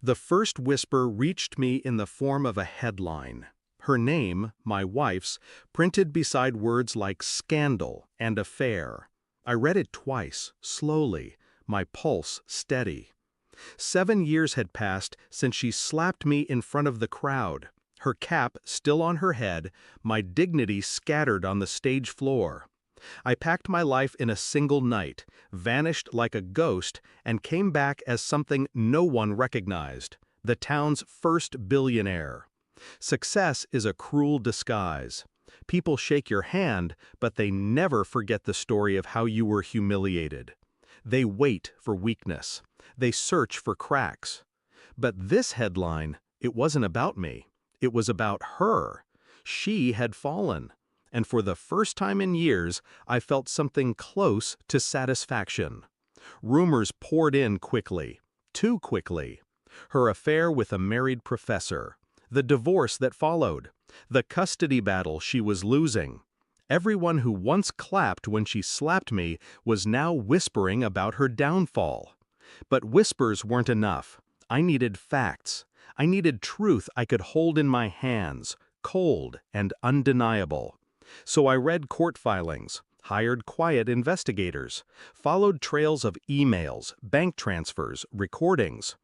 The first whisper reached me in the form of a headline. Her name, my wife's, printed beside words like scandal and affair. I read it twice, slowly, my pulse steady. 7 years had passed since she slapped me in front of the crowd, her cap still on her head, my dignity scattered on the stage floor. I packed my life in a single night, vanished like a ghost, and came back as something no one recognized, the town's first billionaire. Success is a cruel disguise. People shake your hand, but they never forget the story of how you were humiliated. They wait for weakness. They search for cracks. But this headline, it wasn't about me. It was about her. She had fallen. And for the first time in years, I felt something close to satisfaction. Rumors poured in quickly, too quickly. Her affair with a married professor, the divorce that followed, the custody battle she was losing. Everyone who once clapped when she slapped me was now whispering about her downfall. But whispers weren't enough. I needed facts. I needed truth I could hold in my hands, cold and undeniable. So I read court filings, hired quiet investigators, followed trails of emails, bank transfers, recordings.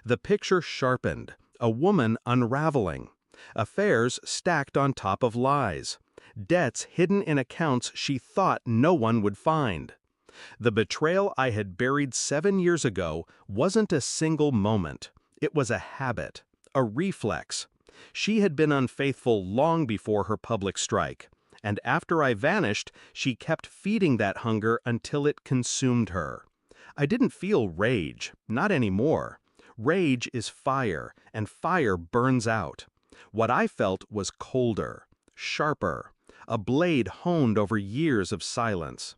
The picture sharpened, a woman unraveling, affairs stacked on top of lies, debts hidden in accounts she thought no one would find. The betrayal I had buried 7 years ago wasn't a single moment. It was a habit, a reflex. She had been unfaithful long before her public strike. And after I vanished, she kept feeding that hunger until it consumed her. I didn't feel rage, not anymore. Rage is fire, and fire burns out. What I felt was colder, sharper, a blade honed over years of silence.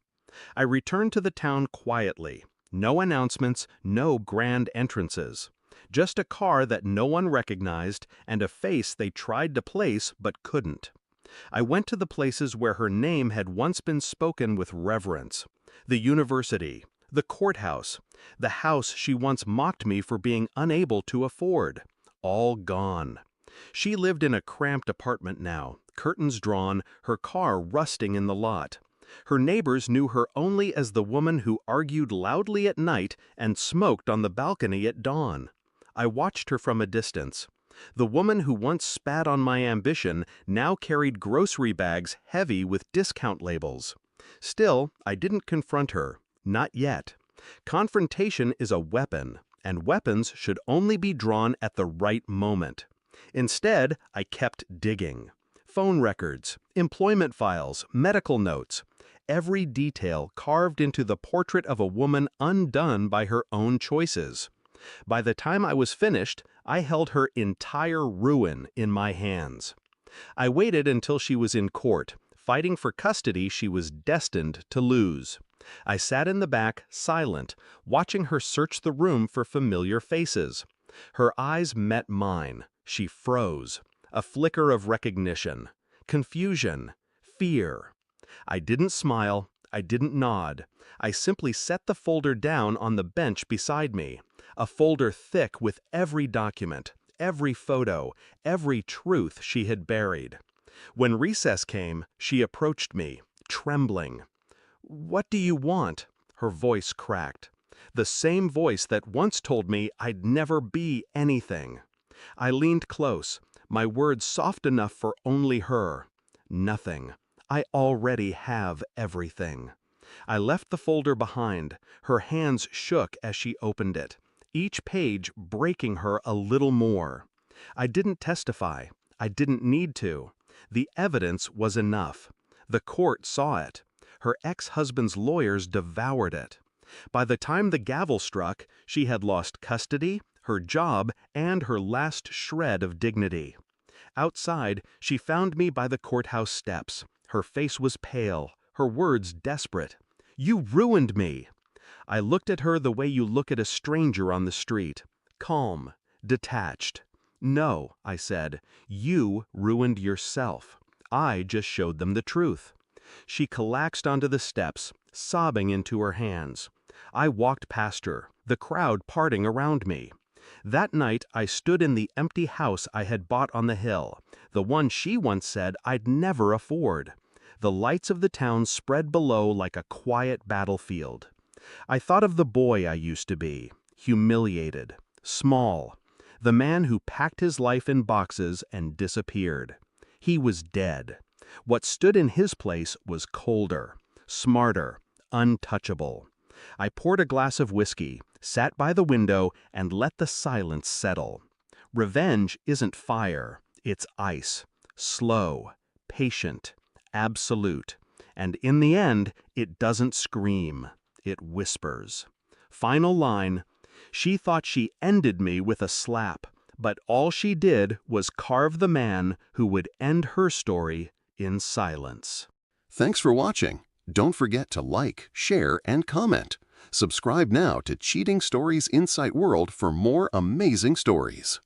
I returned to the town quietly. No announcements, no grand entrances. Just a car that no one recognized and a face they tried to place but couldn't. I went to the places where her name had once been spoken with reverence. The university, the courthouse, the house she once mocked me for being unable to afford. All gone. She lived in a cramped apartment now, curtains drawn, her car rusting in the lot. Her neighbors knew her only as the woman who argued loudly at night and smoked on the balcony at dawn. I watched her from a distance. The woman who once spat on my ambition now carried grocery bags heavy with discount labels. Still, I didn't confront her. Not yet. Confrontation is a weapon, and weapons should only be drawn at the right moment. Instead, I kept digging. Phone records, employment files, medical notes. Every detail carved into the portrait of a woman undone by her own choices. By the time I was finished, I held her entire ruin in my hands. I waited until she was in court, fighting for custody she was destined to lose. I sat in the back, silent, watching her search the room for familiar faces. Her eyes met mine. She froze. A flicker of recognition, confusion, fear. I didn't smile. I didn't nod. I simply set the folder down on the bench beside me. A folder thick with every document, every photo, every truth she had buried. When recess came, she approached me, trembling. "What do you want?" Her voice cracked. The same voice that once told me I'd never be anything. I leaned close, my words soft enough for only her. Nothing. I already have everything. I left the folder behind. Her hands shook as she opened it, each page breaking her a little more. I didn't testify. I didn't need to. The evidence was enough. The court saw it. Her ex-husband's lawyers devoured it. By the time the gavel struck, she had lost custody, her job, and her last shred of dignity. Outside, she found me by the courthouse steps. Her face was pale, her words desperate. "You ruined me!" I looked at her the way you look at a stranger on the street, calm, detached. "No," I said, "you ruined yourself. I just showed them the truth." She collapsed onto the steps, sobbing into her hands. I walked past her, the crowd parting around me. That night, I stood in the empty house I had bought on the hill, the one she once said I'd never afford. The lights of the town spread below like a quiet battlefield. I thought of the boy I used to be, humiliated, small, the man who packed his life in boxes and disappeared. He was dead. What stood in his place was colder, smarter, untouchable. I poured a glass of whiskey, sat by the window, and let the silence settle. Revenge isn't fire, it's ice, slow, patient, absolute. And in the end, it doesn't scream, it whispers. Final line, she thought she ended me with a slap, but all she did was carve the man who would end her story in silence. Thanks for watching. Don't forget to like, share, and comment. Subscribe now to Cheating Stories Insight World for more amazing stories.